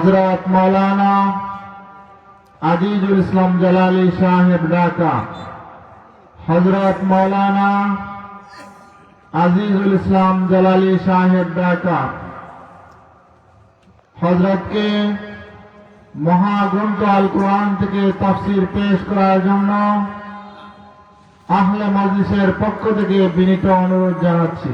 হযরত মাওলানা আজিজুল ইসলাম জালালী সাহেব ঢাকা। হযরত মাওলানা আজিজুল ইসলাম জালালী সাহেব ঢাকা। হযরতকে মহাগ্রন্থ আল কোরআন থেকে তাফসীর পেশ করার জন্য আহলে মজলিসের পক্ষ থেকে বিনীত অনুরোধ জানাচ্ছি।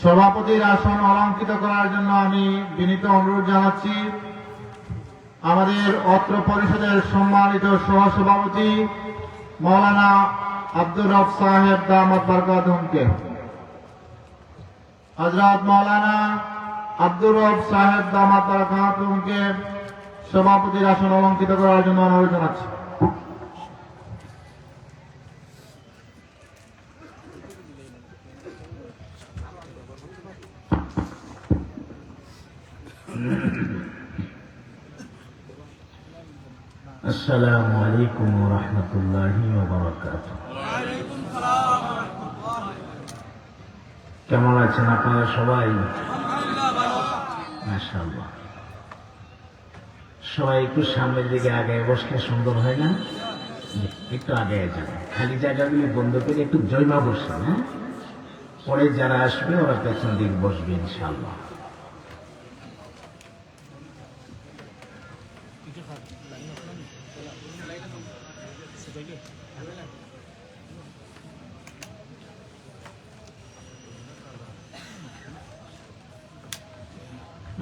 সভাপতির আসন অলঙ্কৃত করার জন্য আমি বিনীত অনুরোধ জানাচ্ছি আমাদের অত্র পরিষদের সম্মানিত সহসভাপতি মাওলানা আব্দুর রব সাহেব দামাত বরকাতুহুমকে। হযরত মাওলানা আব্দুর রব সাহেব দামাত বরকাতুহুমকে সভাপতির আসন অলঙ্কৃত করার জন্য অনুরোধ জানাচ্ছি। আসসালামু আলাইকুম ওয়া রাহমাতুল্লাহি ওয়া বারাকাতুহু। কেমন আছেন আপনারা সবাই? মাশাআল্লাহ। সবাই একটু সামনের দিকে আগায় বসলে সুন্দর হয় না? একটু আগায় যান, খালি জায়গাগুলি বন্ধ করে একটু জয়মা বসেন। হ্যাঁ, পরে যারা আসবে ওরা পেছন দিকে বসবে ইনশাআল্লাহ।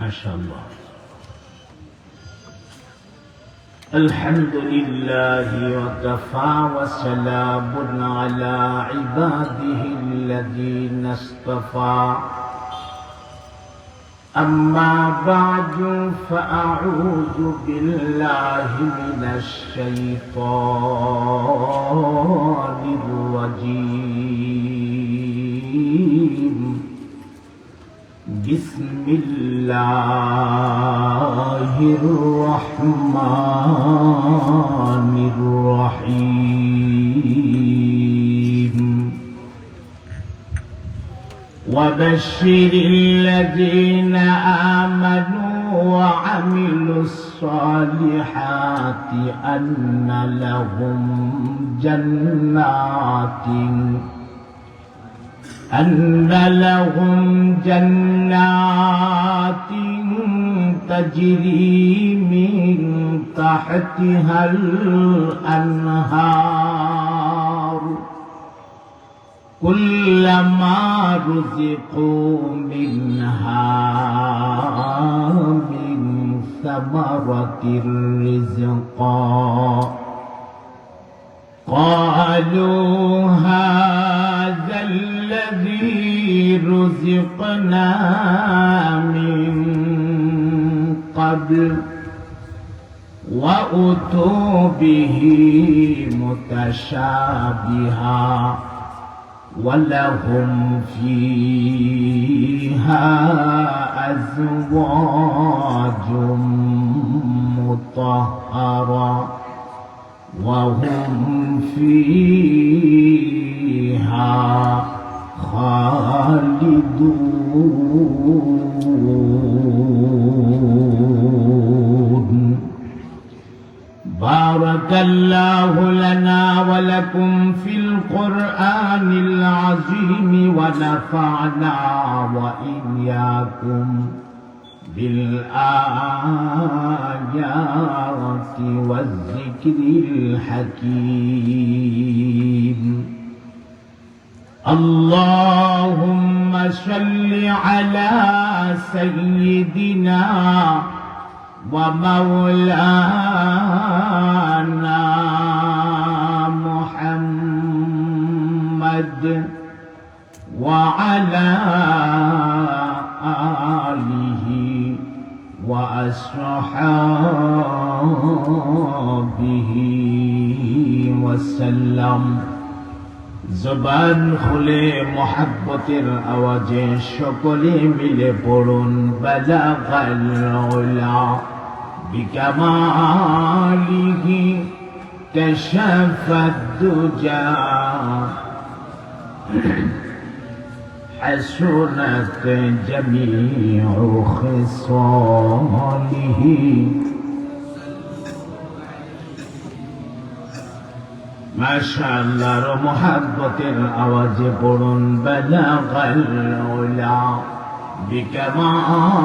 মাশাআল্লাহ। আলহামদুলিল্লাহি ওয়া কাফা ওয়া সালামুন আলা ইবাদিহিল্লাযীনা ইসতাফা। أما بعد فأعوذ بالله من الشيطان الرجيم. بسم الله الرحمن الرحيم. وبشر الذين آمنوا وعملوا الصالحات أن لهم جنات تجري من تحتها الأنهار كلما رزقوا منها من ثمرة رزقا قالوا هذا الذي رزقنا من قبل وأتوا به متشابها ولهم فيها أزواج مطهرة وهم فيها خالدون. بارك الله لنا ولكم في القرآن العظيم ونفعنا وإياكم بالآيات والذكر الحكيم. اللهم صل على سيدنا ومولانا محمد وعلى آله وأصحابه وسلم. জবান খুলে মোহাব্বতের আওয়াজে সকলে মিলে পড়ুন বালাগাল উলা বিকামালিহি كشف الدجى حسنت جميع خصاله মাশাআল্লাহর মোহাব্বতের আওয়াজে পড়ুন বালাগাল উলা বিকামালিহি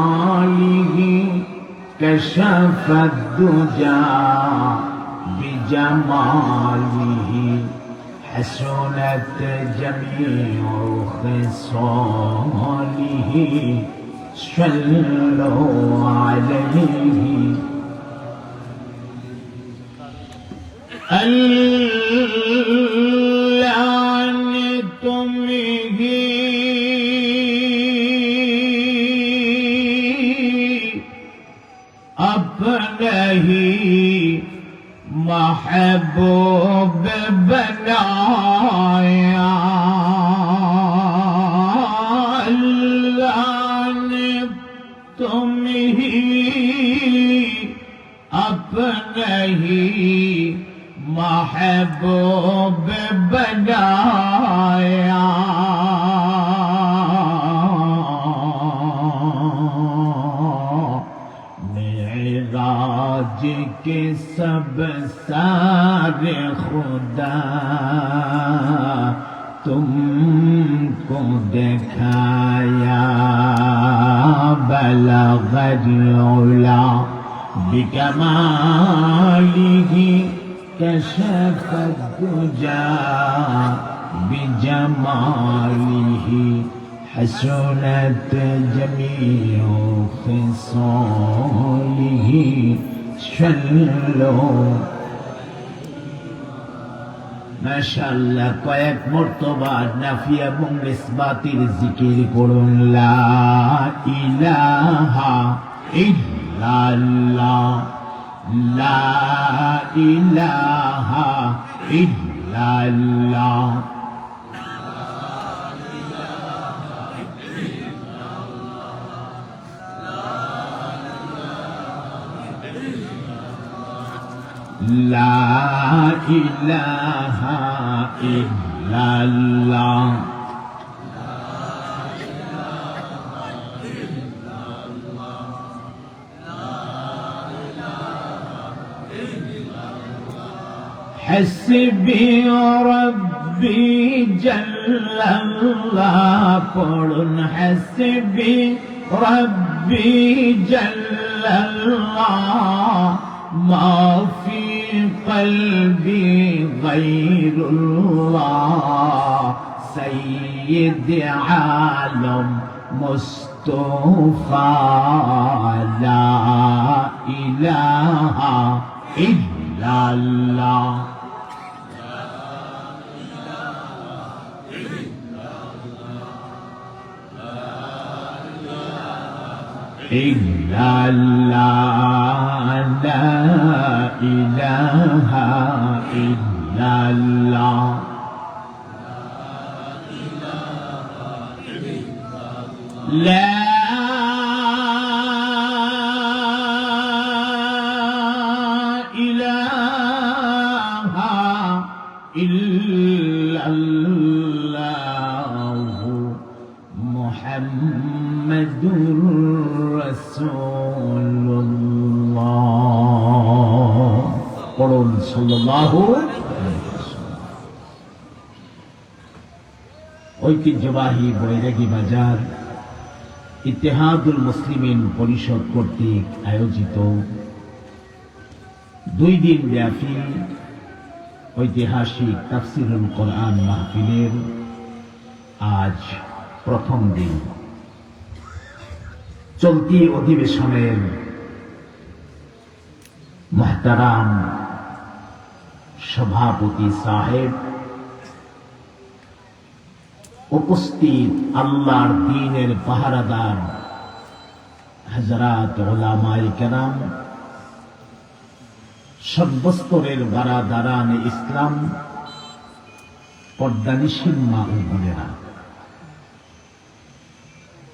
কাশাফাদ দুজা বিজামালিহি হাসনাত জামিউ খিসালিহি সাল্লু আলাইহি अपने ही महबूब बनाया अल्लाह ने तुम ही अपने ही महबूब बनाया मेराज के सब सारे खुदा तुमको दिखाया बलगल उला बिकमालिही كشف الدجى بجماله حسنت جميع خصاله صلوا মাশাআল্লাহ কয়েক মর্তবা নাফি এবং ইসবাতের জিকির করুন লা ইলাহা ইল্লাল্লাহ لا إله إلا الله لا إله إلا الله حسبي ربي جل الله قرن حسبي ربي جل الله ما في قلبي غير الله سيد عالم مصطفى لا إله إلا الله إلا الله لا إله إلا الله لا إله إلا الله محمد رسول الله قرون صلى الله ঐতিহ্যবাহী বৈরাগী বাজার ইত্তেহাদুল মুসলিমিন পরিষদ কর্তৃক আয়োজিত 2 দিন ব্যাপী ঐতিহাসিক তাফসিরুল কোরআন মাহফিলের আজ প্রথম দিন। চলতি অধিবেশনের মুহতারাম সভাপতি সাহেব, উপস্থিত আল্লাহর দ্বীনের পাহারাদার হযরত উলামায়ে কেরাম, সর্বস্তরের বারাদারান ইসলাম, পর্দানিশীন মা ও বোনেরা,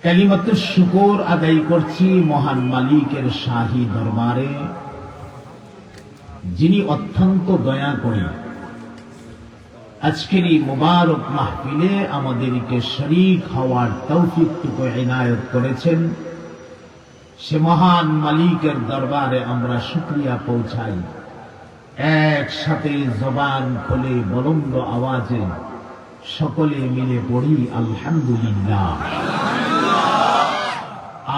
কালিমাতুশ শুকর আদায় করছি মহান মালিকের শাহী দরবারে যিনি অত্যন্ত দয়া করে আজকের এই মুবারক মাহফিলে আমাদেরকে শরীক হওয়ার তৌফিকটুকু ইনায়ত করেছেন, সে মহান মালিকের দরবারে আমরা শুকরিয়া পৌঁছাই। একসাথে জবান খুলে বুলন্দ আওয়াজে সকলে মিলে পড়ি আলহামদুলিল্লাহ।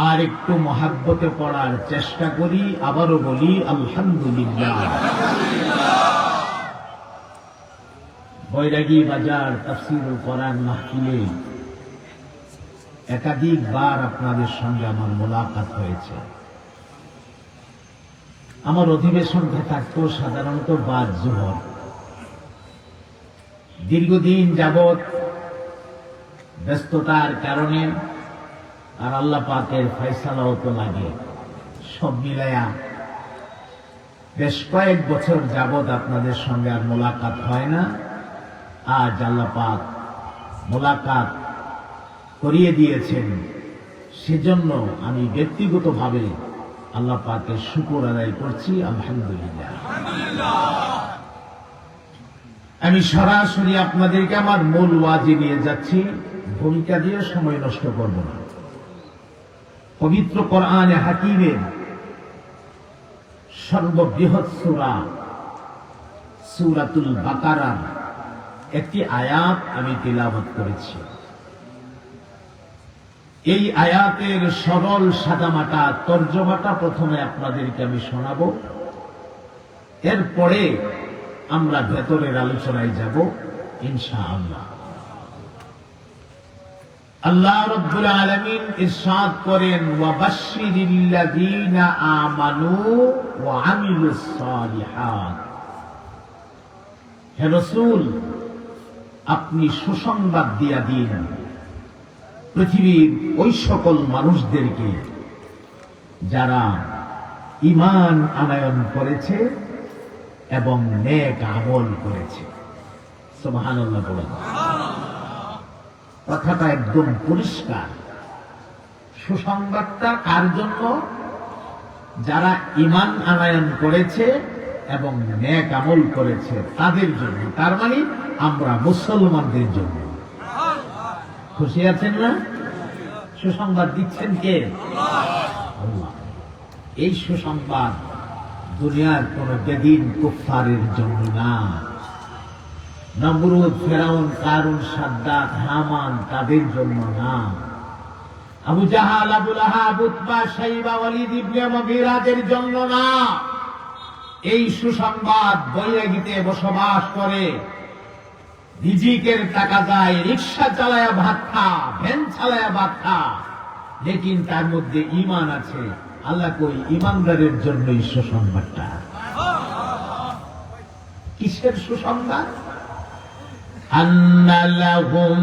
আর একটু মহাব্বতে পড়ার চেষ্টা করি, আবারও বলি আলহামদুলিল্লাহ। বৈরাগী বাজার তাফসীরুল কোরআন মাহফিলে একাধিকবার আপনাদের সঙ্গে আমার মোলাকাত হয়েছে। আমার অধিবেশনটা থাকতো সাধারণত বাদ জোহর। দীর্ঘদিন যাবৎ ব্যস্ততার কারণে আর আল্লাহ পাকের ফয়সালাও তো লাগে, সব মিলায়া বেশ কয়েক বছর যাবৎ আপনাদের সঙ্গে আর মোলাকাত হয় না। আজ আল্লাহ পাক মোলাকাত করিয়ে দিয়েছেন, সেজন্য আমি ব্যক্তিগতভাবে আল্লাহ পাকের শুকর আদায় করছি আলহামদুলিল্লাহ। আমি সরাসরি আপনাদেরকে আমার মূল ওয়াজি নিয়ে যাচ্ছি, ভূমিকা দিয়ে সময় নষ্ট করব না। পবিত্র কোরআনে হাকিমের সর্ববৃহৎ সূরা সূরাতুল বাকারার একটি আয়াত আমি তিলাওয়াত করেছি। এই আয়াতের সরল সাদামাটা তর্জমাটা প্রথমে আপনাদেরকে আমি শোনাবো, এরপরে আমরা ভেতরের আলোচনায় যাব ইনশাআল্লাহ। আল্লাহ রাব্বুল আলামিন ইরশাদ করেন, ওয়াবাশশিরিল্লাযীনা আমানু ওয়া আমিলুস সালিহাত। হে রাসূল, আপনি সুসংবাদ দিয়া দিন পৃথিবীর ওই সকল মানুষদেরকে যারা ঈমান আনয়ন করেছে এবং নেক আমল করেছে। সুবহানাল্লাহ বলেন। কথাটা একদম পরিষ্কার। সুসংবাদটা কার জন্য? যারা ঈমান আনয়ন করেছে এবং নেক আমল করেছে তাদের জন্য, তার মানে আমরা মুসলমানদের জন্য। খুশি আছেন না? সুসংবাদ দিচ্ছেন কে? আল্লাহ। এই সুসংবাদ দুনিয়ার কোন বেদিন কুফফারের জন্য না, নমরুদ, ফেরাউন, কারুন, সাদ্দাত, হামান তাদের জন্য না, আবু জাহাল, আবু লাহাব, উতবা, শাইবা, ওয়ালিদ ইবনে মুগীরাদের জন্য না। এই সুসংবাদ বৈরাগীতে বসবাস করে, রিজিকের টাকা যায়, রিক্সা চালায়া ভাত খা, ভ্যান চালায়া ভাত খা, লেকিন তার মধ্যে ঈমান আছে। আল্লাহ কই ঈমানদারের জন্যই সুসংবাদটা। কিসের সুসংবাদ? আন্না লাহুম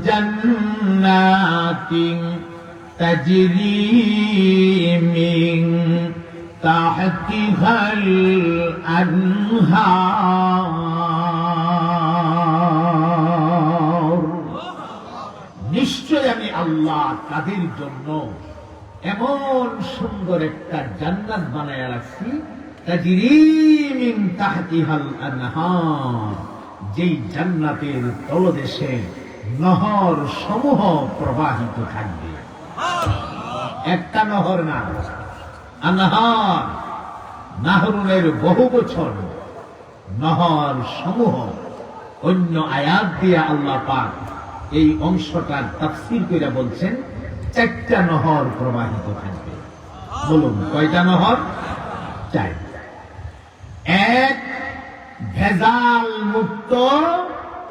জান্নাতিন তাজরি মিন তাহতিহাল আনহার। নিশ্চয় আমি আল্লাহ তাদের জন্য এমন সুন্দর একটা জান্নাত বানায় রাখছি, তাজরি মিন তাহতিহাল আনহার, যেই জান্নাতের তলদেশে নহর সমূহ প্রবাহিত থাকবে। একটা নহর না, আনহার, নাহরুনের বহু বছর, নহর সমূহ। অন্য আয়াত দিয়ে আল্লাহ পাক এই অংশটার তাফসীর করে বলছেন 4টা নহর প্রবাহিত থাকবে। বলুন কয়টা নহর? 4। এক, ভেজাল মুক্ত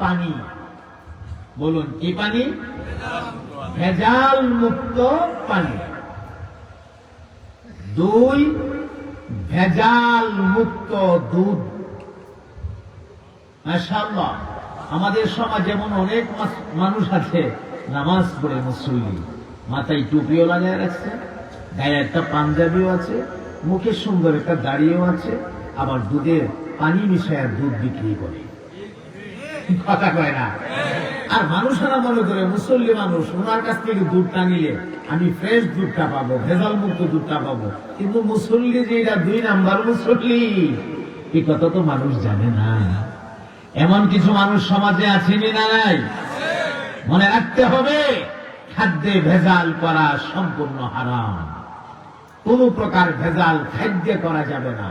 পানি। বলুন কি পানি? ভেজাল মুক্ত পানি। 2, ভেজাল মুক্ত দুধ। মাশাআল্লাহ, আমাদের সমাজে যেমন অনেক মানুষ আছে নামাজ পড়ে মুসল্লি, মাথায় টুপিও লাগায় রাখছে, গায়ে একটা পাঞ্জাবিও আছে, মুখে সুন্দর একটা দাড়িও আছে, আবার দুধের পানি মিশায় দুধ বিক্রি করে। কথা কয় না? আর মানুষেরা মনে করে মুসল্লি মানুষ, ওনার কাছ থেকে দুধটা নিলে আমি ফ্রেশ দুধটা পাবো, ভেজাল মুক্ত দুধটা পাবো। কিন্তু মুসল্লি যেটা 2 নাম্বার মুসল্লি, এই কথা তো মানুষ জানে না। এমন কিছু মানুষ সমাজে আছেনি না নাই? মনে রাখতে হবে, খাদ্যে ভেজাল করা সম্পূর্ণ হারাম। কোন প্রকার ভেজাল খাদ্যে করা যাবে না।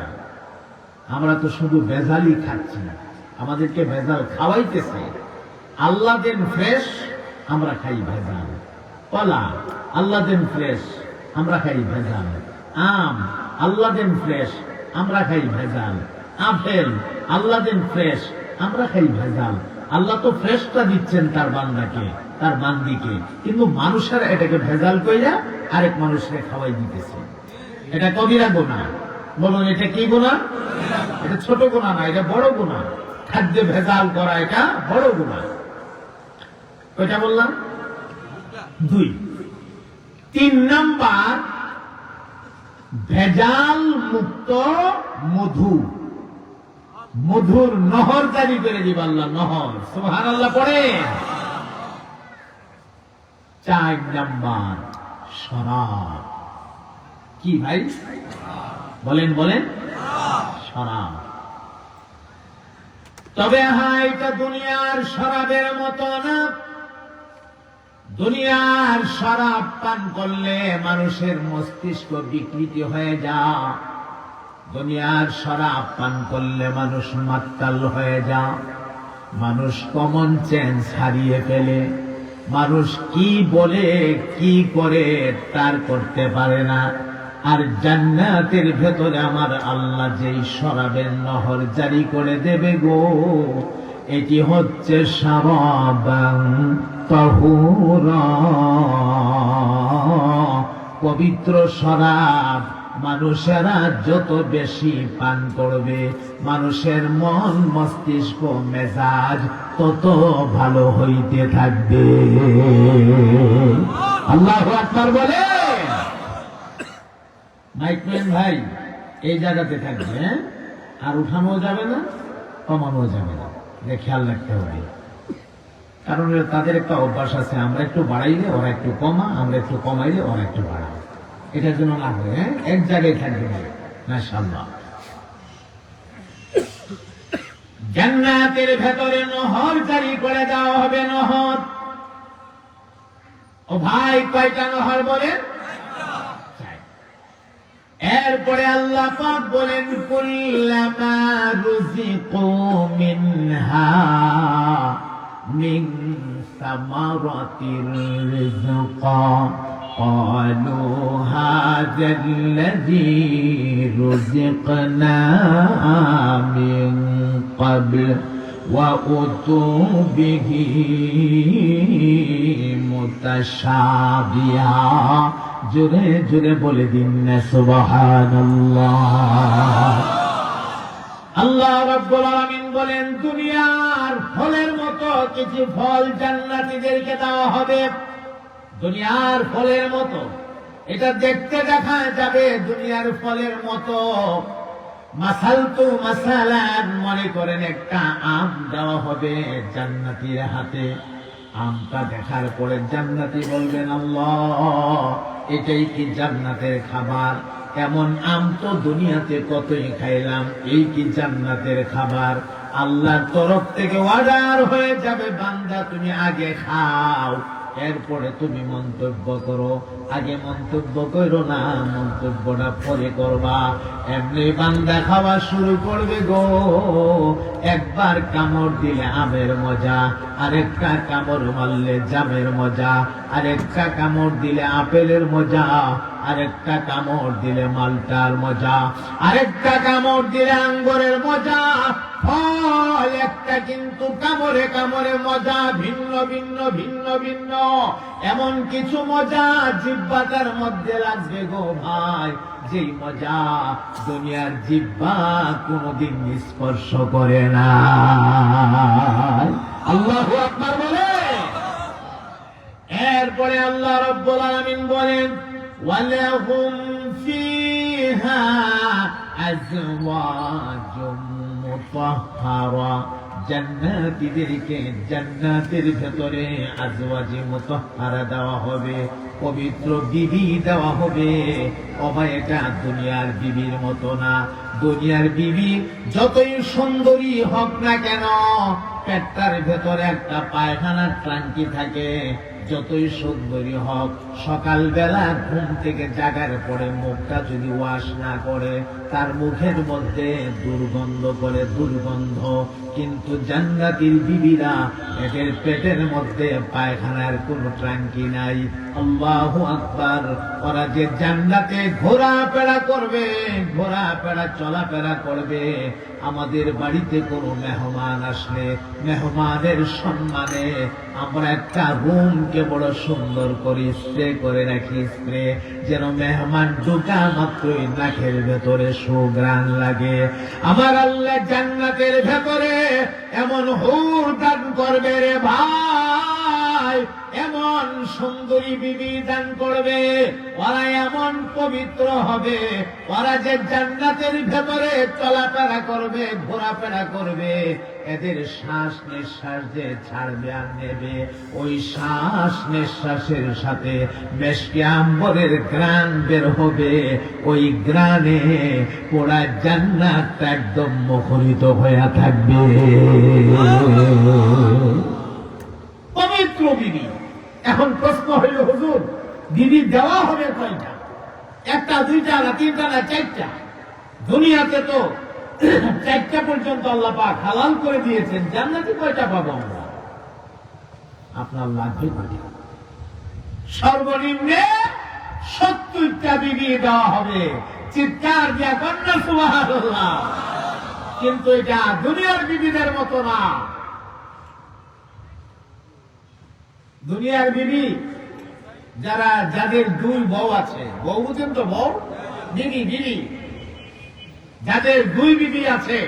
আমরা তো শুধু ভেজালই খাচ্ছি না, আমাদেরকে ভেজাল খাওয়াইতেছে। আল্লাহ দেন ফ্রেশ, আমরা খাই ভেজাল। কলা আল্লাহ দেন ফ্রেশ, আমরা খাই ভেজাল। আম আল্লাহ দেন ফ্রেশ, আমরা খাই ভেজাল। আপেল আল্লাহ দেন ফ্রেশ, আমরা খাই ভেজাল। আল্লাহ তো ফ্রেশটা দিচ্ছেন তার বান্দাকে, তার বান্দিকে, কিন্তু মানুষের এটাকে ভেজাল কইরা আরেক মানুষকে খাওয়াই দিতেছে। এটা কবিরা গুনাহ। বলুন এটা কি গুনাহ? এটা ছোট গুনাহ না, এটা বড় গুনাহ। খাদ্যে ভেজাল করা এটা বড় গুনাহ। কয়টা বললাম? 2। 3 নাম্বার, ভেজাল মুক্ত মধু। মধুর নহর জারি করে দিব আল্লাহ, নহর। সুবহানাল্লাহ পড়ে। 4 নাম্বার, শরাব। কি ভাই? বলেন বলেন। শরাব। তবে হ্যাঁ, এটা দুনিয়ার শরাবের মতো না। দুনিয়ার শরাব পান করলে মানুষের মস্তিষ্ক বিকৃতি হয়ে যায়। দুনিয়ার শরাব পান করলে মানুষ মাতাল হয়ে যায়। মানুষ কমন সেন্স হারিয়ে ফেলে। মানুষ কি বলে কি করে তার করতে পারে না। আর জান্নাতের ভেতরে আমার আল্লাহ যেই শরাবের নহর জারি করে দেবে গো, এটি হচ্ছে শারাবান তাহুরা, পবিত্র শরাব। মানুষেরা যত বেশি পান করবে, মানুষের মন মস্তিষ্ক মেজাজ তত ভালো হইতে থাকবে। আল্লাহু আকবার বলে। মাইকম্যান ভাই এই জায়গাতে থাকবে, আর উঠানো যাবে না, কমানো যাবে না। এটা খেয়াল রাখতে হবে। কারণ তাদের একটা অভ্যাস আছে, আমরা একটু বাড়াইলে ওরা একটু কমা, আমরা একটু কমাইলে ওরা একটু বাড়ায়। এটার জন্য না হয়, এক জায়গায় থাকবে না। মাশাআল্লাহ। জান্নাতের ভেতরে নহর জারি করে দেওয়া হবে। নহর, ও ভাই কয়টা নহর বলেন? এরপরে আল্লাহ পাক বলেন, কুল্লামা রুজিকু মিনহা মিন সামারাতির রিজকা ক্বালু হাযাল্লাযী রুজিকনা মিন ক্বাবল ওয়া উতু বিহি মুতাশাবিহা। জোরে জোরে বলে দিন না সুবহানাল্লাহ। আল্লাহ রাব্বুল আলামিন বলেন, দুনিয়ার ফলের মতো কিছু ফল জান্নাতীদেরকে দেওয়া হবে। দুনিয়ার ফলের মতো, এটা দেখতে দেখা যাবে দুনিয়ার ফলের মতো। মাসালতু মাসালান, মনে করেন একটা আম দেওয়া হবে জান্নাতীর হাতে। আমটা দেখার পরে জান্নাতী বলবেন, আল্লাহ এটাই কি জান্নাতের খাবার? এমন আম তো দুনিয়াতে কতই খাইলাম, এই কি জান্নাতের খাবার? আল্লাহর তরফ থেকে অর্ডার হয়ে যাবে, বান্দা তুমি আগে খাও, এরপরে তুমি মন্তব্য করো। আগে মন্তব্য করো না, মন্তব্যটা পরে করবা। এমনি বান্দা খাওয়া শুরু করবে গো। একবার কামড় দিলে আমের মজা, আরেকটা কামড় মারলে জামের মজা, আরেকটা কামড় দিলে আপেলের মজা, আরেকটা কামড় দিলে মালটার মজা, আরেকটা কামড় দিলে আঙ্গুরের মজা। ফল একটা, কিন্তু কামড়ে কামড়ে মজা ভিন্ন ভিন্ন ভিন্ন ভিন্ন। এমন কিছু মজা জিহ্বার মধ্যে লাগবে গো ভাই, যেই মজা দুনিয়ার জিহ্বা কোনদিন স্পর্শ করে না। আল্লাহু আকবার বলে। এরপরে আল্লাহ রাব্বুল আলামিন বলেন, ওয়ালাহুম ফিহা আজওয়াজুম মুতাহহারা। জান্নাতীদেরকে জান্নাতের ভেতরে আজওয়াজে মুতাহহারা দেওয়া হবে, পবিত্র বিবি দেওয়া হবে। এটা দুনিয়ার বিবির মতো না, দুনিয়ার বিবি যতই সুন্দরী হোক না কেন, পেটটার ভেতরে একটা পায়খানার ট্রাঙ্কি থাকে। যতই সুন্দরী হোক, সকালবেলা ঘুম থেকে জাগার পরে মুখটা যদি ওয়াশ না করে, তার মুখের মধ্যে দুর্গন্ধ করে, দুর্গন্ধ। কিন্তু জান্নাতীর বিবিরা, এদের পেটের মধ্যে পায়খানার কোনো ট্রাঙ্কি নাই। আল্লাহু আকবার। ওরা যে জান্নাতে ঘোরাফেরা করবে, ঘোরাফেরা চলাফেরা করবে, আমাদের বাড়িতে কোনো মেহমান আসলে মেহমানের সম্মানে আমরা একটা রুমকে বড় সুন্দর করে স্প্রে করে রাখি, স্প্রে, যেন মেহমান ঢোকা মাত্রই নাকের ভেতরে সুঘ্রাণ লাগে। আমার আল্লাহ জান্নাতের ভেতরে এমন হুর দান করবে রে ভাই, এমন সুন্দরী বিবি দান করবে, ওরা এমন পবিত্র হবে। ওরা যে জান্নাতের ভেতরে চলাফেরা করবে, ঘোরাফেরা করবে, এদের শ্বাস নিঃশ্বাস যে ছাড়বে আর নেবে, ওই শ্বাস নিঃশ্বাসের সাথে মেশকে আম্বরের ঘ্রাণ বের হবে। ওই ঘ্রাণে পুরা জান্নাতটা একদম মুখরিত হয়ে থাকবে। পবিত্র বিবি। এখন প্রশ্ন হইল, হুজুর, বিবি দেওয়া হবে কয়টা? একটা, দুইটা, না তিনটা, না চারটা? দুনিয়াতে তো চারটা পর্যন্ত আল্লাহ পাক হালাল করে দিয়েছেন, জান্নাতে কয়টা পাবো আমরা? আপনার লাগবে কয়টা? সর্বনিম্নে 70টা বিবি দেওয়া হবে। চিৎকার দিয়া কন্যা সুবহানাল্লাহ। কিন্তু এটা দুনিয়ার বিবিদের মতো না। দুনিয়ার বিবি যারা, যাদের দুই বউ আছে, বউ বুঝেন তো, বউ, বিবি, বিবি, যাদের দুই বিবি আছে,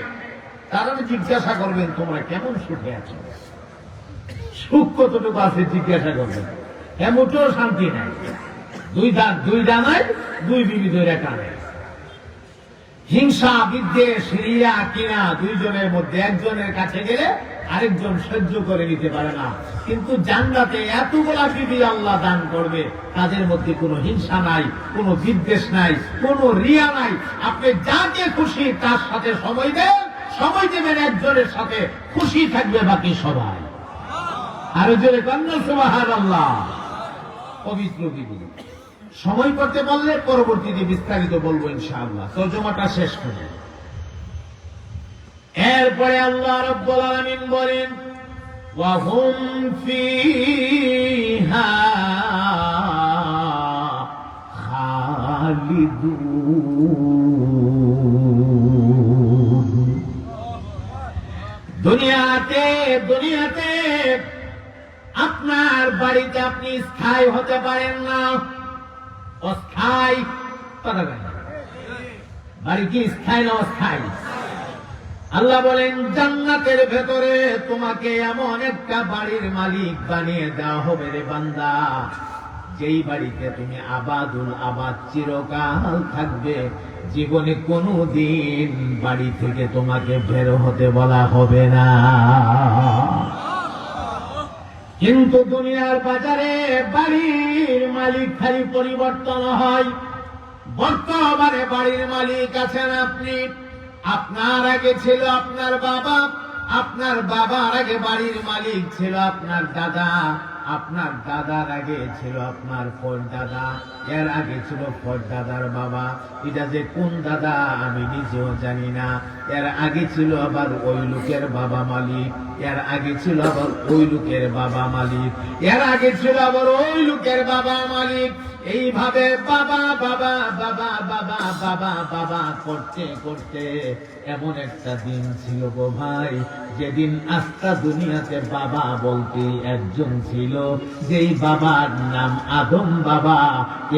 তারা জিজ্ঞাসা করবেন তোমরা কেমন সুখে আছো, সুখ কতটুকু আছে জিজ্ঞাসা করবেন। এমনটাও শান্তি নাই। দুই ডানায় দুই বিবি ধরে টানে। হিংসা, বিদ্বেষ, রিয়া, কিনা, দুইজনের মধ্যে একজনের কাছে গেলে আরেকজন সহ্য করে নিতে পারে না। কিন্তু জান্নাতে এতগুলা বিবি আল্লাহ দান করবে, তাদের মধ্যে কোনো হিংসা নাই, কোনো বিদ্বেষ নাই, কোনো রিয়া নাই। আপনি যাকে খুশি তার সাথে সময় দেন, সময় দেবেন একজনের সাথে, খুশি থাকবে বাকি সবাই। আরো জোরে কন্যা সুবহানাল্লাহ। পবিত্র বিবি। সময় করতে পারলে পরবর্তীতে বিস্তারিত বলবো ইনশাআল্লাহ। তর্জমাটা শেষ করে এরপরে আল্লাহ রাব্বুল আলামিন বলেন, ওয়া হুম ফিহা খালিদুন। দুনিয়াতে আপনার বাড়িতে আপনি স্থায়ী হতে পারেন না, অস্থায়ী। বাড়ি কি স্থায়ী না অস্থায়ী? আল্লাহ বলেন জান্নাতের ভেতরে তোমাকে এমন একটা বাড়ির মালিক বানিয়ে দেওয়া হবে রে বান্দা, যেই বাড়িতে তুমি আবাদুল আবাদ চিরকাল থাকবে। জীবনে কোনোদিন বাড়ি থেকে তোমাকে বের হতে বলা হবে না। কিন্তু দুনিয়ার বাজারে বাড়ির মালিক খালি পরিবর্তন হয়। বর্তমানে বাড়ির মালিক আছেন আপনি। আপনার আগে ছিল আপনার বাবা, আপনার বাবার আগে বাড়ির মালিক ছিল আপনার দাদা, আপনার দাদার আগে ছিল আপনার পরদাদা, এর আগে ছিল পরদাদার বাবা। এটা যে কোন দাদা আমি নিজেও জানি না। এর আগে ছিল আবার ওই লোকের বাবা মালিক, এর আগে ছিল আবার ওই লোকের বাবা মালিক, এর আগে ছিল আবার ওই লোকের বাবা মালিক। এইভাবে বাবা বাবা বাবা বাবা বাবা বাবা করতে করতে এমন একটা দিন ছিল গো ভাই, যেদিন আস্তা দুনিয়াতে বাবা বলতে একজন ছিল, যেই বাবার নাম আদম বাবা।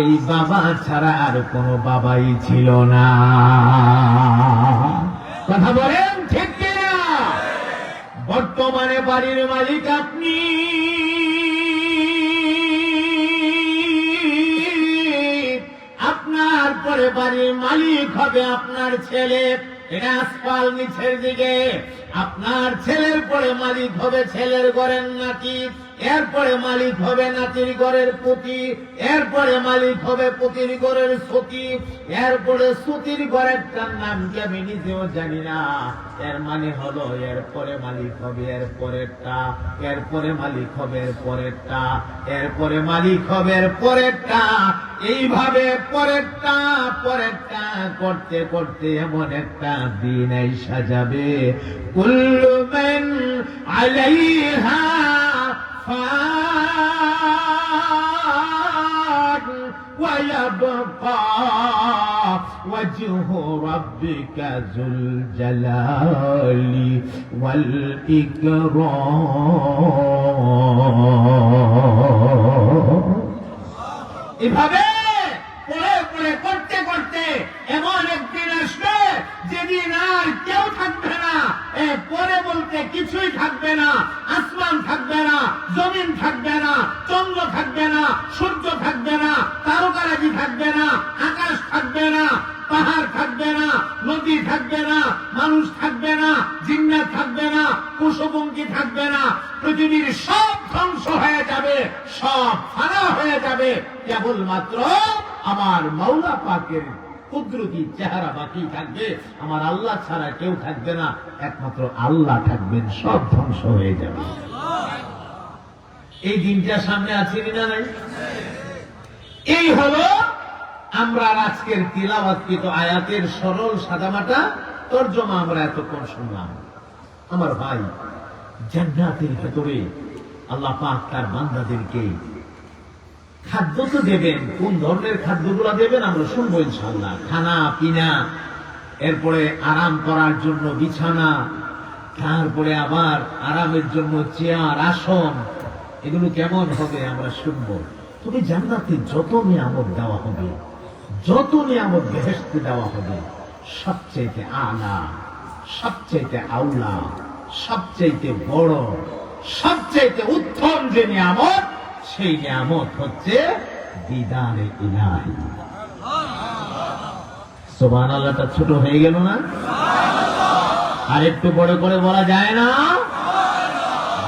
এই বাবা ছাড়া আর কোনো বাবাই ছিল না। কথা বলেন ঠিক কিনা? বর্তমানে বাড়ির মালিক আপনি। আপনার পরে বাড়ির মালিক হবে আপনার ছেলে। এটা আসফাল নিচের দিকে। আপনার ছেলের পরে মালিক হবে ছেলের ঘরের নাতি। এরপরে মালিক হবে নাতির ঘরের পতি, এরপরে মালিক হবে পতির ঘরের সতী, এরপরে সতীর ঘরেরটার নাম কি আমি নিজেও জানি না। এর মানে হলো এরপরে মালিক হবে এর পরেরটা, এরপরে মালিক হবে এর পরেরটা, এরপরে মালিক হবে এর পরেরটা, এইভাবে পরেরটা পরেরটা করতে করতে এমন একটা দিন আইসা যাবে, কুল্লু মান আলাইহা ফান ওয়া ইয়াবকা ওয়াজহু রাব্বিকা যুল জালালি ওয়াল ইকরাম। এভাবে পড়ে পড়ে করতে করতে এমন একদিন আসবে যেদিন আর কেউ থাকবে না, পরে বলতে কিছুই থাকবে না, আসমান থাকবে না, জমিন থাকবে না, চন্দ্র থাকবে না, সূর্য থাকবে না, তারকারাজি থাকবে না, আকাশ থাকবে না, পাহাড় থাকবে না, নদী থাকবে না, মানুষ থাকবে না, জিন্নাত থাকবে না, পশুপঙ্খী থাকবে না, পৃথিবীর সব ধ্বংস হয়ে যাবে, সব ফানা হয়ে যাবে, কেবলমাত্র আমার মাওলা পাকের কুদরতি চেহারা বাকি থাকবে। আমার আল্লাহ ছাড়া কেউ থাকবে না, একমাত্র আল্লাহ থাকবেন, সব ধ্বংস হয়ে যাবে। এই দিনটা সামনে আছে কিনা নাই? এই হলো আমরা আজকের তিলাওয়াতকৃত আয়াতের সরল সাদামাটা তর্জমা আমরা এতক্ষণ শুনলাম। আমার ভাই, জান্নাতের ভেতরে আল্লাহ পাক তার বান্দাদেরকে খাদ্য তো দেবেন, কোন ধরনের খাদ্যগুলো দেবেন আমরা শুনবো ইনশাআল্লাহ। খানা পিনা, এরপরে আরাম করার জন্য বিছানা, তারপরে আবার আরামের জন্য চেয়ার আসন, এগুলো কেমন হবে আমরা শুনবো। তবে জান্নাতে যত নিয়ামত দেওয়া হবে, যত নিয়ামত বেহেশতে দেওয়া হবে, সবচেয়ে আলা, সবচেয়ে আউলা, সবচেয়ে বড়, সবচেয়ে উত্তম যে নিয়ামত, সেই নিয়ামত হচ্ছে দিদারে ইলাহি। সুবহানাল্লাহটা ছোট হয়ে গেল না? আর একটু বড় করে বলা যায় না?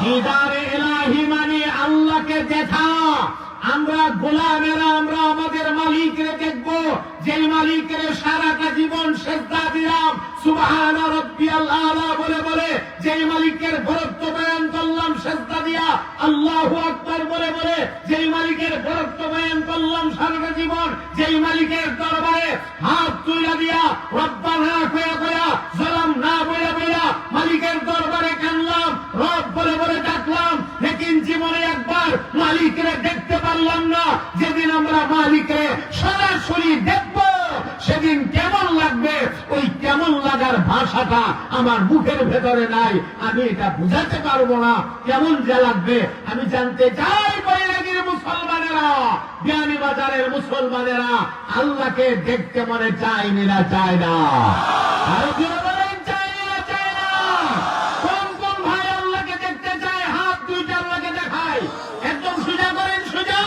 দিদারে ইলাহি মানে আল্লাহকে দেখা। আমরা গোলামেরা, আমরা আমাদের মালিককে দেখব, যেই মালিকের সারাটা জীবন সেজদা দিলাম সুবহান রাব্বিয়াল আলা বলে বলে, যেই মালিকের বরত্ব বয়ান করলাম সেজদা দিয়া আল্লাহু আকবার বলে বলে, যেই মালিকের বরত্ব বয়ান করলাম সারাটা জীবন, যেই মালিকের দরবারে হাত তুলে দিয়া রব্বানা কয়া কয়া যালামনা বলে বলে মালিকের দরবারে কানলাম, রব বলে বলে ডাকলাম, লেকিন জীবনে একবার মালিককে দেখতে পারলাম না। যেদিন আমরা মালিককে সরাসরি দেখব, সেদিন কেমন লাগবে, ওই কেমন লাগার ভাষাটা আমার মুখের ভেতরে নাই, আমি এটা বুঝাতে পারবো না। কেমন যে লাগবে আমি জানতে চাই। বৈরাগীর মুসলমানেরা, বিয়ানীবাজারের মুসলমানেরা আল্লাহকে দেখতে মনে চায় না, চায় না? আরো জোরে বলেন, চায় না, চায় না? কোন কোন ভাই আল্লাহকে দেখতে চায়? হাত দুইটা আল্লাহকে দেখায়। একদম সোজা করেন, সোজা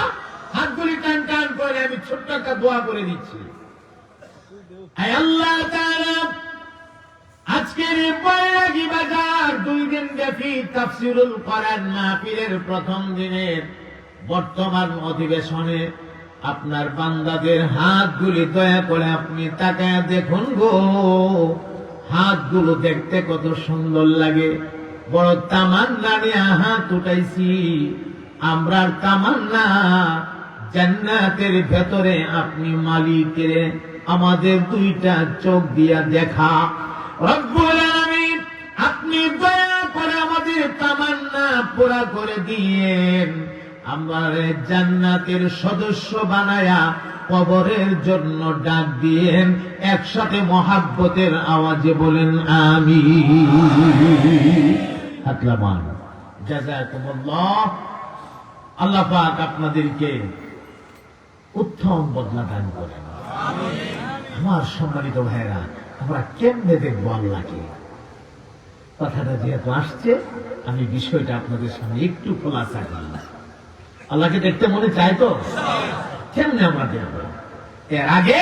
হাতগুলি টান টান করে। আমি ছোট্ট একটা দোয়া করে দিচ্ছি। আল্লাহ তাআলা আজকের বৈরাগী বাজার 2 দিন ব্যাপী তাফসীরুল কোরআন মাহফিলের প্রথম দিনের বর্তমান অধিবেশনে আপনার বান্দাদের হাতগুলি দয়া করে আপনি তাকায় দেখুন গো। হাতগুলো দেখতে কত সুন্দর লাগে। বড় তামান্না নিয়ে হাত উঠাইছি। আমরা তামান্না জান্নাতের ভেতরে আপনি মালিকের আমাদের 2টা চোখ দিয়া দেখা। রব্বুল আলামিন আপনি দয়া করে আমাদের তামান্না পুরা করে দিয়েন। আমার জান্নাতের সদস্য বানায়া কবরের জন্য ডাক দিয়েন। একসাথে মহাব্বতের আওয়াজে বলেন আমিন। হাতলামান জাযাকুমুল্লাহ। আল্লাহ পাক আপনাদেরকে উত্তম বদলা দান করেন। আমার সম্মানিত ভাইরা, আমরা কেমনে দেখবো আল্লাহকে? কথাটা যেহেতু আসছে, আমি বিষয়টা আপনাদের সামনে একটু খোলাসা করলাম। আল্লাহকে দেখতে মনে চায় তো? কেমনে আমরা দেখব? এর আগে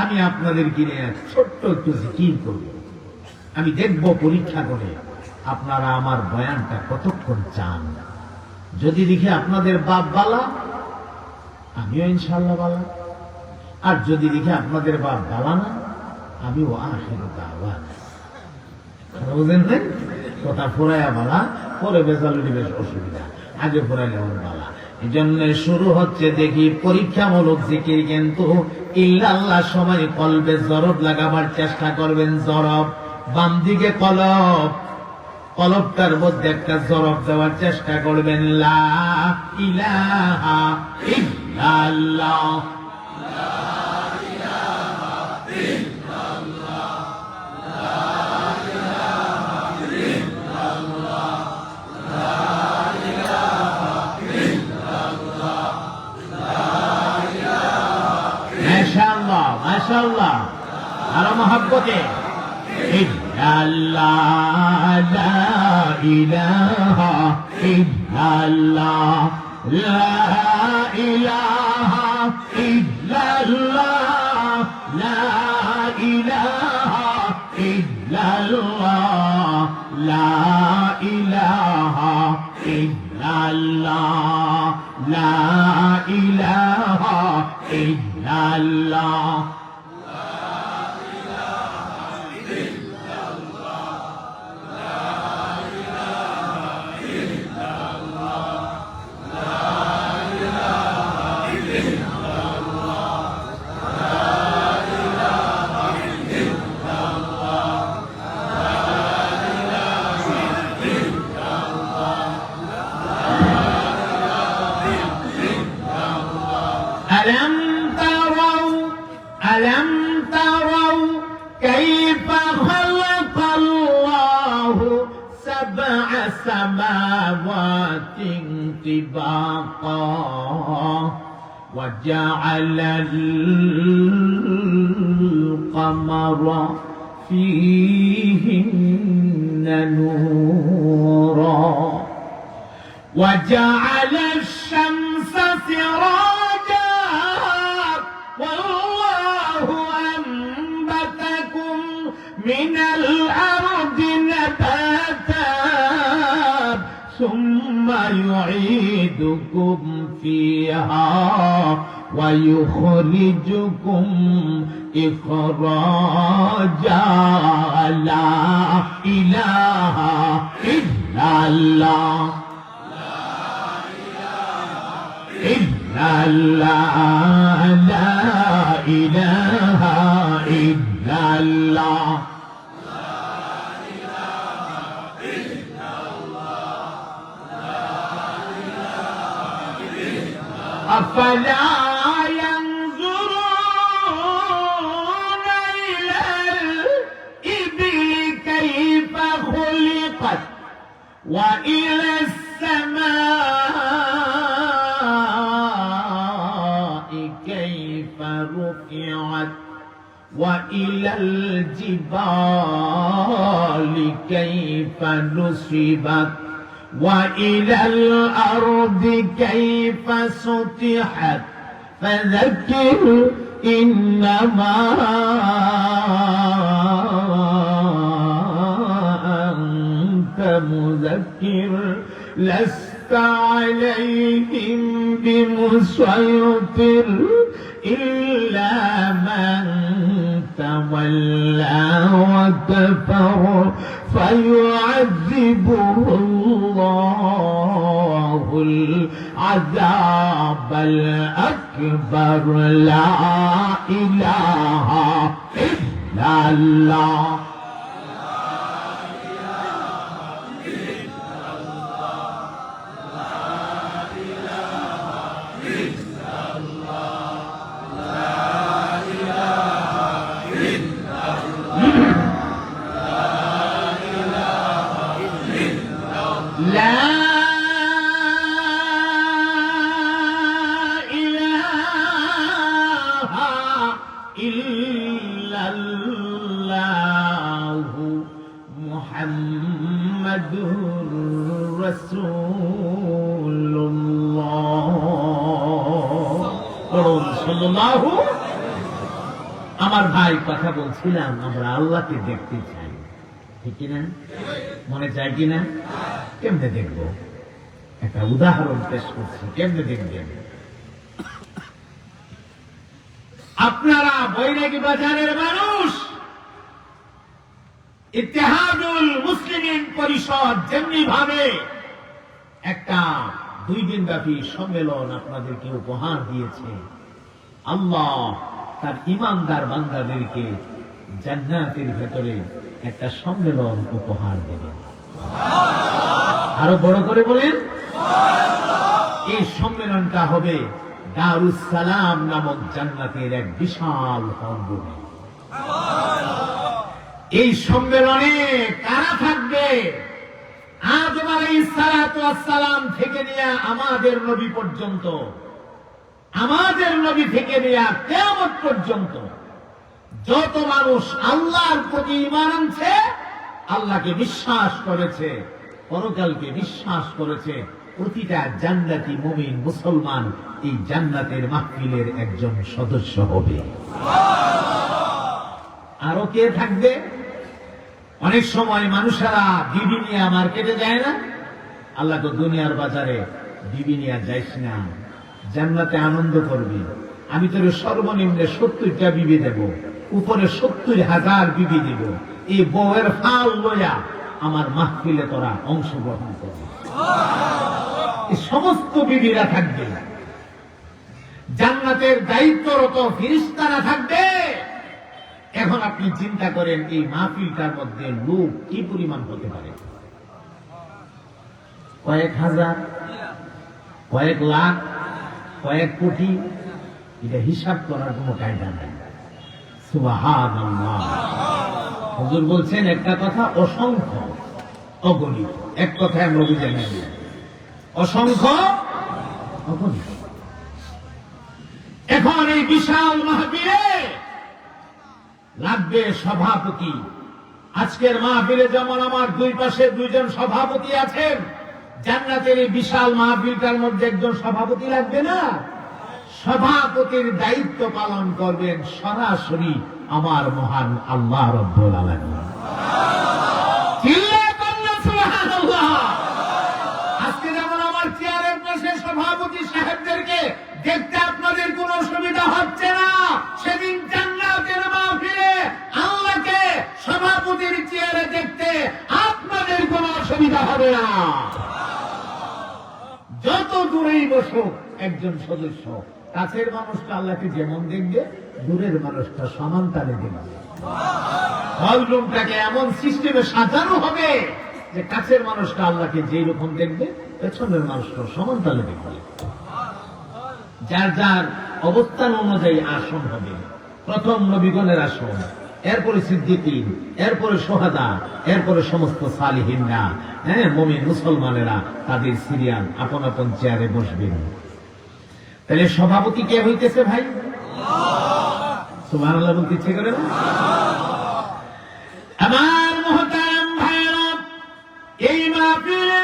আমি আপনাদেরকে নিয়ে ছোট্ট একটু জিকির করি। আমি দেখব পরীক্ষা করে আপনারা আমার বয়ানটা কতক্ষণ চান। যদি দেখি আপনাদের বাপ বালা, আমিও ইনশাআল্লাহ বালা। আর যদি দেখি আপনাদের বাপ বালা না, আমিও আখিরু দাওয়ানা। বুঝেন না? কথা ফোরাইয়া বালা, পরে বেজালুটি বেশ অসুবিধা, আগে ফোরাইলে ওর বালা। এই জন্য শুরু হচ্ছে দেখি পরীক্ষামূলক জিকির, কিন্তু ইল্লাল্লাহ সবাই কলবে জরব লাগাবার চেষ্টা করবেন। জরব, বাম দিকে কলব, কলবটার মধ্যে একটা জরব দেওয়ার চেষ্টা করবেন। লা ইলাহা ইল্লাল্লাহ, মাশাআল্লাহ মাশাআল্লাহ, আরো মহব্বতে। ইল্লাল্লাহ, লা ইলাহা ইল্লাল্লাহ, লা ইলাহা ইল্লাল্লাহ, লা ইলাহা ইল্লাল্লাহ, লা ইলাহা ইল্লাল্লাহ, লা ইলাহা ইল্লাল্লাহ। ألم تروا كيف خلق الله سبع سماوات طباقا وجعل القمر فيهن نورا وجعل الشمس سراجا والله أنبتكم من الأرض نباتا ثم يعيدكم فيها ويخرجكم إخراجا لا إله إلا الله إلا الله لا إله إلا الله أفلا ينظرون إلى الإبل كيف خلقت وإلى السماء كيف رفعت وإلى الجبال كيف نصبت وإلى الأرض كيف سطحت فذكر إنما أنت مذكر لست عليهم بمسيطر إلا من تولى وكفر فيعذبه الله العذاب الأكبر لا إله إلا الله আমার ভাই কথা বলছিলাম আমরা আল্লাহকে দেখতে চাই, ঠিক কিনা? মনে চাই কিনা? কেমনে দেখবো? একটা উদাহরণ পেশ করছি, কেমনে দেখবেন। আপনারা বৈরাগী বাজারের মানুষ ইত্তেহাদুল মুসলিমিন পরিষদ যেমনি ভাবে একটা 2 দিন ব্যাপী সম্মেলন আপনাদেরকে উপহার দিয়েছে, আল্লাহ তার ঈমানদার বান্দাদেরকে জান্নাতের ভেতরে একটা সম্মেলন উপহার দেবেন। আরো বড় করে বলেন, এই সম্মেলনটা হবে দারুস সালাম নামক জান্নাতের এক বিশাল অঙ্গনে। এই সম্মেলনে কারা থাকবে? আদম আলাইহিস সালাতু ওয়াস সালাম থেকে নিয়ে আমাদের নবী পর্যন্ত, আমাদের নবী থেকে নিয়ে কিয়ামত পর্যন্ত যত মানুষ আল্লাহর প্রতি ঈমান আনছে, আল্লাহকে বিশ্বাস করেছে, পরকালকে বিশ্বাস করেছে, প্রতিটা জান্নাতি মুমিন মুসলমান এই জান্নাতের মাহফিলের একজন সদস্য হবে। আরো কে থাকবে? অনেক সময় মানুষেরা বিবি নিয়ে মার্কেটে যায় না? আল্লাহ তো দুনিয়ার বাজারে বিবি নিয়ে যাইস না, জান্নাতে আনন্দ করবি, আমি তোর সর্বনিম্নে 70টা বিবি দেব, উপরে 70,000 বিবি দিব, এই বউয়ের ফাল লইয়া আমার মাহফিলে তোরা অংশগ্রহণ করবি। এই সমস্ত বিবিরা থাকবে, জান্নাতের দায়িত্বরত ফেরেশতারা থাকবে। এখন আপনি চিন্তা করেন এই মাহফিলটার মধ্যে লোক কি পরিমাণ হতে পারে? কয়েক হাজার, কয়েক লাখ, কয়েক কোটি, এটা হিসাব করার কোন কায়দা নাই। সুবহানাল্লাহ। হুজুর বলছেন একটা কথা, অসংখ্য অগণিত, এক কথায় আমরা বুঝে নেব, অসংখ্য অগণিত। এখন এই বিশাল মাহফিলে লাগবে সভাপতি। আজকের মাহফিলে যেমন আমার 2 পাশে 2জন সভাপতি আছেন, জান্নাতের এই বিশাল মাহফিলটার মধ্যে একজন সভাপতি লাগবে না? সভাপতির দায়িত্ব পালন করবেন সরাসরি আমার মহান আল্লাহ রাব্বুল আলামিন। চিল্লায়ে বলুন সুবহানাল্লাহ। আজকে যেমন আমার চেয়ারের পাশে সভাপতি সাহেবদেরকে দেখতে আপনাদের কোনো অসুবিধা হচ্ছে না, সেদিন জান্নাতের মাহফিলে আল্লাহকে সভাপতির চেয়ারে দেখতে আপনাদের কোনো অসুবিধা হবে না। যত দূরেই বসুক একজন সদস্য, কাছের মানুষটা আল্লাহকে যেমন দেখবে, দূরের মানুষটা সমান তালে দেখবে। হলরুমটাকে এমন সিস্টেমে সাজানো হবে যে কাছের মানুষটা আল্লাহকে যেই রকম দেখবে, পেছনের মানুষটা সমান তালে দেখবে। যার যার অবস্থান অনুযায়ী আসন হবে। প্রথম নবীগণের আসন, এরপরে সিদ্দিকীন, এরপরে সোহাদা, এরপরে সমস্ত সালিহিনরা, মুমিন মুসলমানেরা তাদের সিরিয়াল আপন আপন চেয়ারে বসবেন। তাহলে সভাপতি কে হইতেছে ভাই? সুবহানাল্লাহ বলতে ইচ্ছে করে না? আমার মুহতারাম ভাইরা, এই মাহফিলে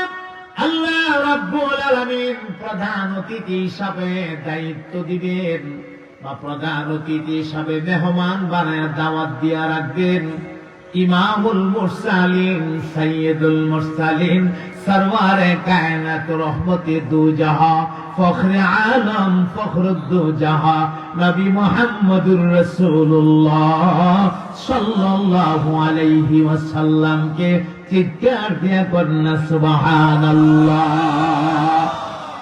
আল্লাহ রাব্বুল আলামিন প্রধান অতিথি হিসাবে দায়িত্ব দিবেন, বা প্রধান অতিথি হিসাবে মেহমান বানায় দাওয়াত দিয়া রাখবেন ইমামুল মুরসালিন, সাইয়্যিদুল মুরসালিন, সরওয়ারে কায়নাত, রহমতে দু জাহা, ফখরে আলম, ফখরুদ্দু জাহা, নবী মুহাম্মদুর রাসূলুল্লাহ সাল্লাল্লাহু আলাইহি ওয়াসাল্লামকে চিৎকার দিয়া কন্যা সুবহানাল্লাহ।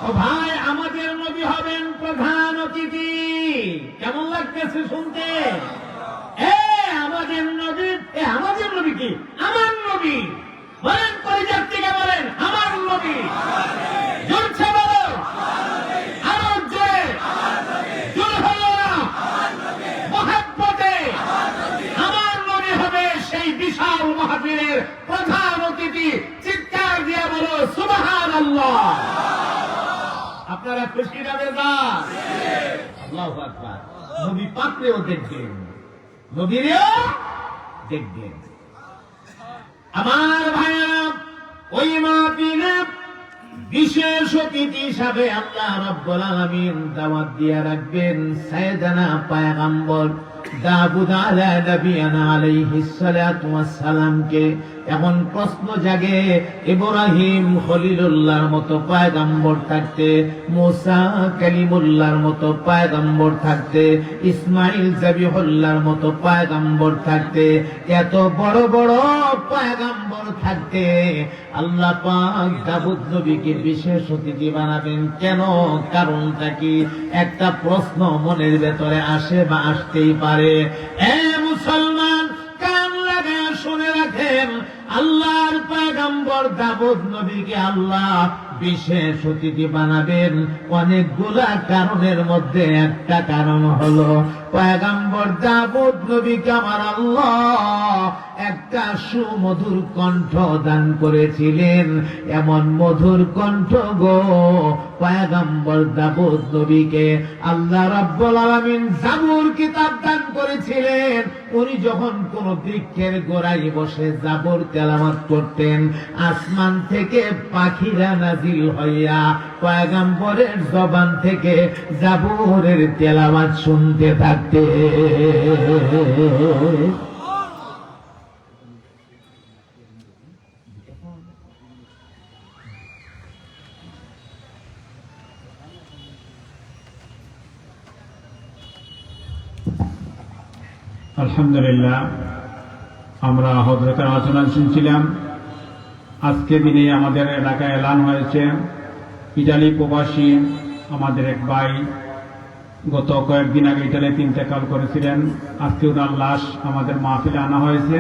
ও ভাই, আমাদের নবী হবেন প্রধান অতিথি। কেমন লাগতেছে শুনতে? আমাদের নবী, আমাদের নবী কি? আমার নবী। বলেন পরিজাত থেকে বলেন, আমার নবী। জোরছে বলো, আরো জোরে, জোর হলো না, মহব্বতে আমার নবী হবে সেই বিশাল মাহফিলের প্রধান অতিথি। চিৎকার দিয়া বলো সুবহানাল্লাহ। আপনারা খুশি না বেজার? আল্লাহু আকবার। নবী পাকরেও দেখবেন, নবীরেও দেখবেন। আমার ভাইরা, ওই মাহফিলে বিশেষ অতিথি হিসাবে আল্লাহ রাব্বুল আলামিন দাওয়াত দিয়ে রাখবেন সাইয়েদানা পয়গম্বর দাউদ আলা নবিয়ানা আলাইহিস সালাতু ওয়াস সালামকে। এখন প্রশ্ন জাগে, ইব্রাহিম খলিলুল্লাহর মতো পয়গম্বর থাকতে, মুসা কালিমুল্লাহর মতো পয়গম্বর থাকতে, ইসমাইল জাবিহুল্লাহর মতো পয়গম্বর থাকতে, এত বড় বড় পয়গম্বর থাকতে আল্লাহ পাক দাউদ নবীকে বিশেষ অতিথি বানাবেন কেন? কারণটা কি? একটা প্রশ্ন মনের ভেতরে আসে বা আসতেই পারে। এ মুসলমান, কান লাগায় শুনে রাখেন, আল্লাহর পয়গম্বর দাউদ নবীকে আল্লাহ বিশেষ অতিথি বানাবেন অনেকগুলা কারণের মধ্যে একটা কারণ হলো পয়গম্বর দাউদ নবীকে আমার আল্লাহ একটা সুমধুর কণ্ঠ দান করেছিলেন। এমন মধুর কণ্ঠ গো পয়গম্বর দাউদ নবীকে আল্লাহ রাব্বুল আলামিন জাবুর কিতাব দান করেছিলেন। উনি যখন কোন বৃক্ষের গোড়ায় বসে জাবর তেলাওয়াত করতেন, আসমান থেকে পাখিরা নাজিল হইয়া পয়গম্বরের জবান থেকে জাবুরের তেলাওয়াত শুনতে থাকতে। আলহামদুলিল্লাহ, আমরা হযরতের আলোচনা শুনছিলাম। আজকে দিনে আমাদের এলাকায় এলান হয়েছে, ইটালি প্রবাসী আমাদের এক ভাই গত কয়েকদিন আগে ইটালিতে ইন্তেকাল করেছিলেন। আজকে ওনার লাশ আমাদের মাহফিলে আনা হয়েছে।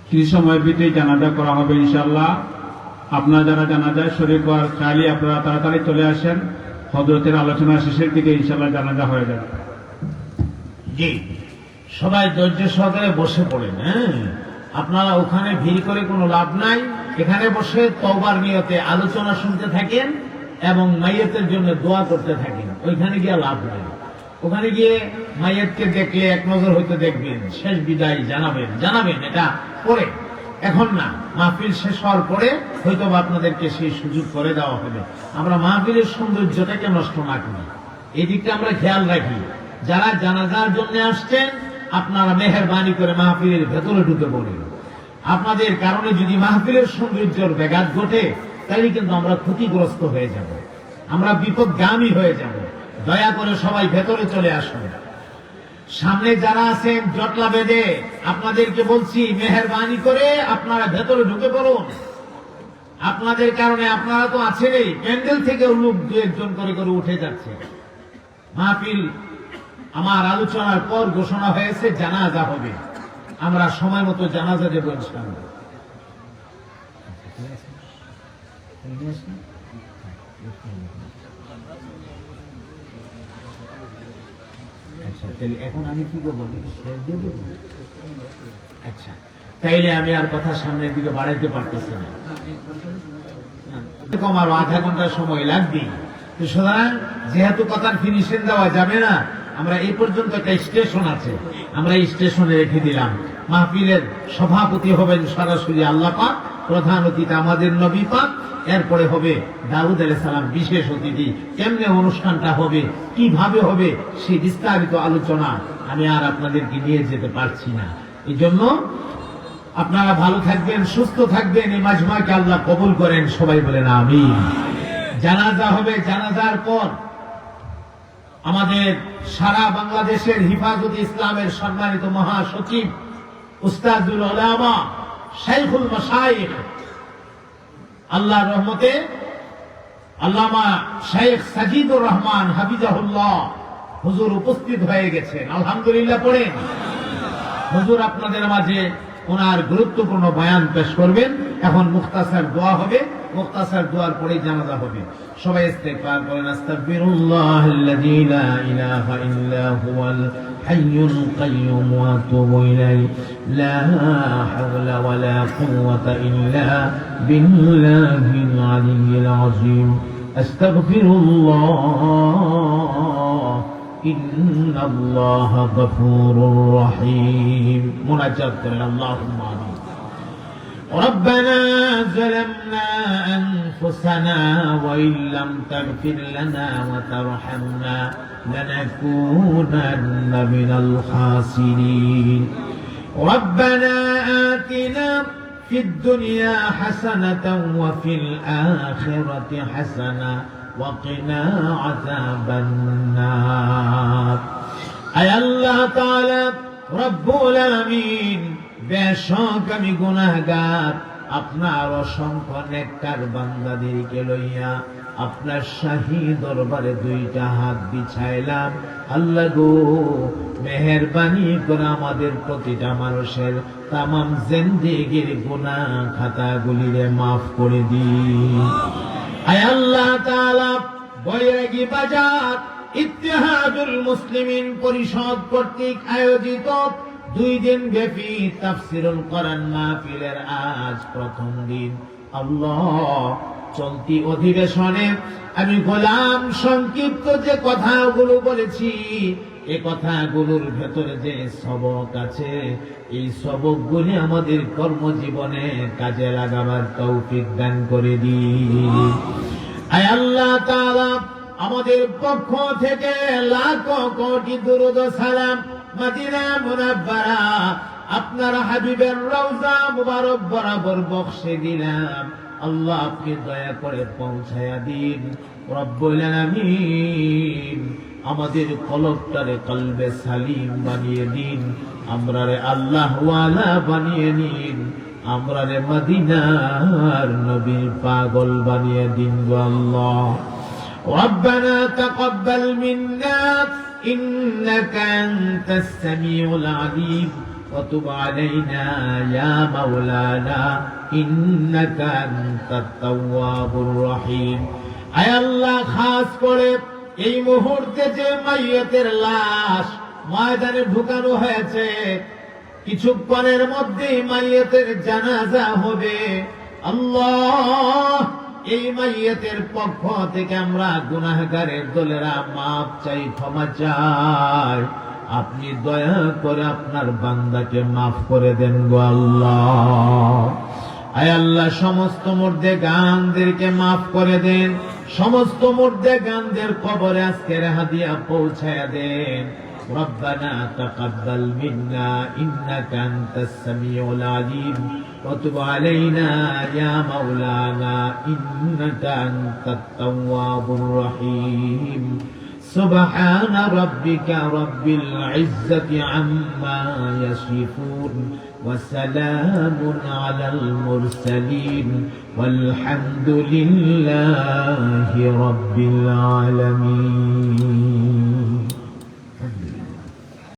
কিছু সময়ের ভিতরেই জানাজা করা হবে ইনশাআল্লাহ। আপনারা যারা জানাজায় শরীক হওয়ার চাইলে আপনারা তাড়াতাড়ি চলে আসেন। হযরতের আলোচনা শেষের দিকে ইনশাআল্লাহ জানাজা হয়ে যাবে। জি, সবাই ধৈর্য সহকারে বসে পড়েন। আপনারা ওখানে ভিড় করে কোনো লাভ নাই। এখানে বসে তওবার নিয়তে আলোচনা শুনতে থাকেন এবং মাইয়েতের জন্য দোয়া করতে থাকেন। ওইখানে গিয়ে লাভ নাই। ওখানে গিয়ে মাইয়েতকে দেখলে এক নজর হইতে দেখবেন, শেষ বিদায় জানাবেন এটা পরে, এখন না। মাহফিল শেষ হওয়ার পরে হয়তো আপনাদেরকে সেই সুযোগ করে দেওয়া হবে। আমরা মাহফিলের সৌন্দর্যটাকে নষ্ট না করি, এই দিকটা আমরা খেয়াল রাখি। যারা জানাজার জন্য আসছেন আপনারা মেহেরবানি করে মাহফিলের ভেতরে ঢুকে পড়েন। আপনাদের কারণে যদি মাহফিলের সৌন্দর্যের ব্যাঘাত ঘটে তাহলে কিন্তু আমরা ক্ষতিগ্রস্ত হয়ে যাব, আমরা বিপদগামী হয়ে যাব। দয়া করে সবাই ভেতরে চলে আসুন। সামনে যারা আছেন জটলা বেঁধে আপনাদেরকে বলছি, মেহেরবানি করে আপনারা ভেতরে ঢুকে পড়ুন। আপনাদের কারণে আপনারা তো আছেনই, প্যান্ডেল থেকেও লোক দু একজন করে করে উঠে যাচ্ছে। মাহফিল আমার আলোচনার পর ঘোষণা হয়েছে জানাজা হবে, আমরা সময় মতো জানাজা দেব ইনশাআল্লাহ। আচ্ছা, তাহলে এখন আমি কি করবো? আচ্ছা, তাইলে আমি আর কথা সামনের দিকে বাড়াইতে পারতেছি না, আমার আধা ঘন্টা সময় লাগবে। সুতরাং যেহেতু কথার ফিনিশিং দেওয়া যাবে না, আমরা এই পর্যন্ত একটা স্টেশন আছে, আমরা এই স্টেশনে রেখে দিলাম। মাহফিলের সভাপতি হবেন সরাসরি আল্লাহ পাক, প্রধান অতিথি আমাদের নবী পাক, এরপরে হবে দাউদ আলাইহিস সালাম বিশেষ অতিথি। কেমনে অনুষ্ঠানটা হবে, কিভাবে হবে, সেই বিস্তারিত আলোচনা আমি আর আপনাদেরকে নিয়ে যেতে পারছি না। এই জন্য আপনারা ভালো থাকবেন, সুস্থ থাকবেন, এই মাজমাকে আল্লাহ কবুল করেন। সবাই বলেন আমিন। জানাজা হবে, জানাজার পর আমাদের সারা বাংলাদেশের হিফাজত ইসলামের সম্মানিত মহাসচিব উস্তাদুল উলামা শাইখুল মাশায়েখ, আল্লাহর রহমতে আল্লামা শেখ সাজিদুর রহমান হাফিজাহুল্লাহ হুজুর উপস্থিত হয়ে গেছেন। আলহামদুলিল্লাহ পড়েন। হুজুর আপনাদের মাঝে ওনার গুরুত্বপূর্ণ বয়ান পেশ করবেন। এখন মুখতাসার দোয়া হবে, মুখতাসার দোয়ার পরেই জানাজা হবে। সবাই ইস্তেগফার করেন। আস্তাগফিরুল্লাহাল্লাযী লা ইলাহা ইল্লা হুয়াল হাইয়ুল কাইয়্যুম ওয়া আতুবু ইলাইহি লা হাওলা ওয়ালা কুওয়াতা ইল্লা বিল্লাহিল আলিয়্যিল আযীম। আস্তাগফিরুল্লাহ ইন্নাল্লাহা গফুরুর রহিম। মুনাজাত করেন আল্লাহুম্মা আমিন। ربنا ظلمنا أنفسنا وإن لم تغفر لنا وترحمنا لنكونن من الخاسرين. ربنا آتنا في الدنيا حسنة وفي الآخرة حسنة وقنا عذاب النار أي الله تعالى رب العالمين বেশক আমি গুনাহগার আপনার অসংখ্য নেককার বান্দাদেরকে লইয়া আপনার শাহী দরবারে দুইটা হাত বিছাইলাম আল্লাহ গো মেহেরবানি করে আমাদের প্রতিটা মানুষের তামাম জিন্দেগীর গুনাহ খাতাগুলিরে মাফ করে দিন আয় আল্লাহ তাআলা বৈরাগী বাজার ইত্তেহাদুল মুসলিমিন পরিষদ কর্তৃক আয়োজিত 2 দিন ব্যাপী তাফসীরুল কোরআন মাহফিলের আজ প্রথম দিন আল্লাহ চলতি অধিবেশনে আমি গোলাম সংক্ষিপ্ত যে কথাগুলো বলেছি এই কথাগুলোর ভেতরে যে সবক আছে এই সবকগুলি আমাদের কর্মজীবনে কাজে লাগাবার তৌফিক দান করে দিন আয় আল্লাহ তাআলা আমাদের পক্ষ থেকে লাখ কোটি দরুদ ও সালাম মদিনা মুনাব্বারা আপনার হাবিবের রওজা মুবারক বরাবর বখশে দিলাম আল্লাহ আপনি দয়া করে পৌঁছায়া দিন রব্বুল আলামিন আমাদের কলবটারে কলবে সালিম বানিয়ে দিন আমরারে আল্লাহ ওয়ালা বানিয়ে নিন আমরারে মদিনার নবীর পাগল বানিয়ে দিন গো আল্লাহ ربنا تقبل منا إنك أنت السميع العليم وتب علينا يا مولانا إنك أنت التواب الرحيم أي الله خاص করে এই মুহূর্তে যে মাইয়াতের লাশ ময়দানে ঢুকানো হয়েছে কিছুক্ষণের মধ্যেই মাইয়াতের জানাজা হবে আল্লাহ এই মাইয়াতের পক্ষ থেকে আমরা গুনাহগারের দলেরা মাপ চাই ক্ষমা চাই আপনি দয়া করে আপনার বান্দাকে মাফ করে দেন গো আল্লাহ আয় আল্লাহ সমস্ত মুর্দে গানদেরকে মাফ করে দেন সমস্ত মুর্দে গানদের কবরে আজকের হাদিয়া পৌঁছায়া দেন ربنا تقبل منا إنك أنت السميع العليم وتب علينا يا مولانا إنك أنت التواب الرحيم سبحان ربك رب العزة عما يصفون وسلام على المرسلين والحمد لله رب العالمين